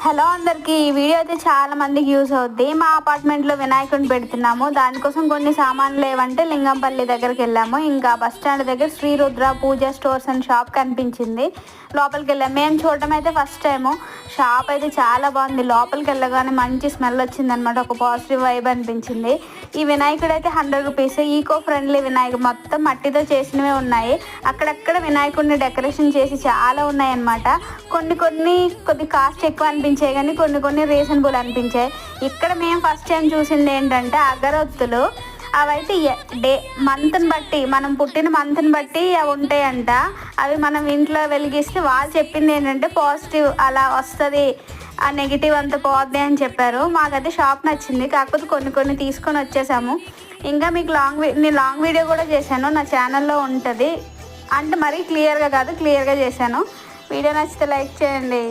Hello అందరికీ, ఈ video అయితే చాలా మందికి యూస్ అవుద్ది. మా అపార్ట్మెంట్లో వినాయకుడిని పెడుతున్నాము. దానికోసం కొన్ని సామాన్లు లేవంటే లింగంపల్లి దగ్గరికి వెళ్ళాము. ఇంకా బస్ స్టాండ్ దగ్గర శ్రీ రుద్ర పూజ స్టోర్స్ అండ్ షాప్ కనిపించింది. లోపలికి వెళ్ళాము. మేము చూడటం అయితే ఫస్ట్ టైము. షాప్ అయితే చాలా బాగుంది. లోపలికి వెళ్ళగానే మంచి స్మెల్ వచ్చిందనమాట. ఒక పాజిటివ్ వైబ్ అనిపించింది. ఈ వినాయకుడు అయితే 100 రూపీస్. ఈకో ఫ్రెండ్లీ వినాయకుడు, మొత్తం మట్టితో చేసినవే ఉన్నాయి. అక్కడక్కడ వినాయకుడిని డెకరేషన్ చేసి చాలా ఉన్నాయన్నమాట. కొద్ది కాస్ట్ ఎక్కువ అనిపించాయి, కానీ కొన్ని రీజనబుల్ అనిపించాయి. ఇక్కడ మేము ఫస్ట్ టైం చూసింది ఏంటంటే అగరొత్తులు. అవైతే మంత్ని బట్టి, మనం పుట్టిన మంత్ని బట్టి అవి ఉంటాయంట. అవి మనం ఇంట్లో వెలిగిస్తే వాళ్ళు చెప్పింది ఏంటంటే పాజిటివ్ అలా వస్తుంది, ఆ నెగిటివ్ అంతా పోద్ది అని చెప్పారు. మాకైతే షాప్ నచ్చింది, కాకపోతే కొన్ని తీసుకొని వచ్చేసాము. ఇంకా మీకు నేను లాంగ్ వీడియో కూడా చేశాను, నా ఛానల్లో ఉంటుంది. అంటే మరీ క్లియర్గా కాదు, క్లియర్గా చేశాను. వీడియో నచ్చితే లైక్ చేయండి.